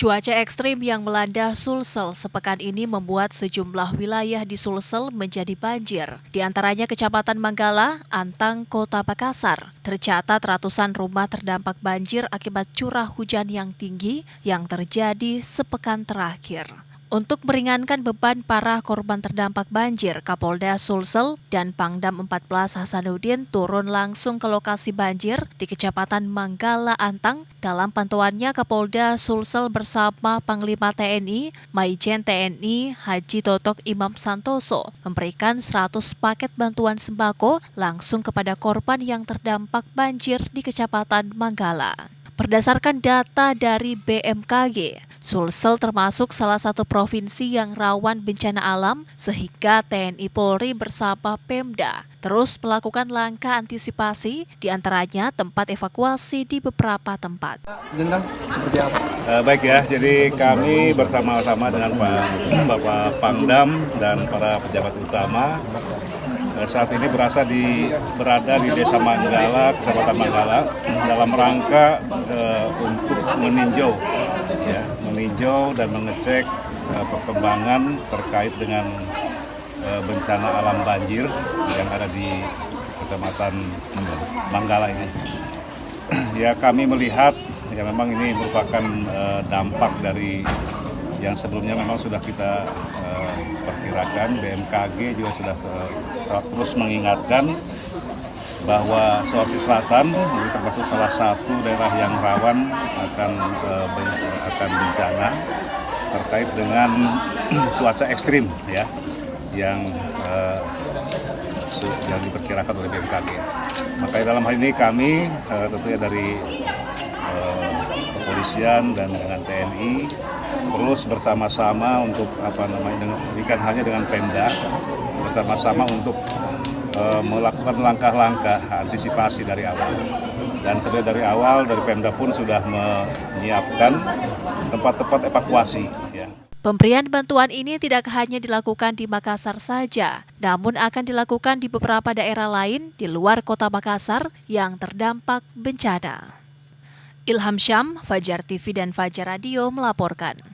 Cuaca ekstrim yang melanda Sulsel sepekan ini membuat sejumlah wilayah di Sulsel menjadi banjir. Di antaranya Kecamatan Manggala, Antang, Kota Makassar. Tercatat ratusan rumah terdampak banjir akibat curah hujan yang tinggi yang terjadi sepekan terakhir. Untuk meringankan beban para korban terdampak banjir, Kapolda Sulsel dan Pangdam 14 Hasanuddin turun langsung ke lokasi banjir di Kecamatan Manggala, Antang. Dalam pantauannya, Kapolda Sulsel bersama Panglima TNI, Maijen TNI Haji Totok Imam Santoso memberikan 100 paket bantuan sembako langsung kepada korban yang terdampak banjir di Kecamatan Manggala. Berdasarkan data dari BMKG, Sulsel termasuk salah satu provinsi yang rawan bencana alam sehingga TNI Polri bersama Pemda terus melakukan langkah antisipasi, diantaranya tempat evakuasi di beberapa tempat. Seperti apa? Baik ya, jadi kami bersama-sama dengan Bapak Pangdam dan para pejabat utama saat ini berada di Desa Manggala, Kecamatan Manggala, dalam rangka untuk meninjau dan mengecek perkembangan terkait dengan bencana alam banjir yang ada di Kecamatan Manggala ini. Ya, kami melihat ya memang ini merupakan dampak dari yang sebelumnya memang sudah kita perkirakan. BMKG juga sudah terus mengingatkan bahwa Sulawesi Selatan ini termasuk salah satu daerah yang rawan akan bencana terkait dengan cuaca ekstrim ya yang diperkirakan oleh BMKG. Makanya dalam hal ini kami tentunya dari kepolisian dan dengan TNI terus bersama-sama untuk bukan hanya dengan Pemda, bersama-sama untuk melakukan langkah-langkah antisipasi dari awal. Dan sebenarnya dari awal dari Pemda pun sudah menyiapkan tempat-tempat evakuasi. Ya. Pemberian bantuan ini tidak hanya dilakukan di Makassar saja, namun akan dilakukan di beberapa daerah lain di luar Kota Makassar yang terdampak bencana. Ilham Syam, Fajar TV dan Fajar Radio melaporkan.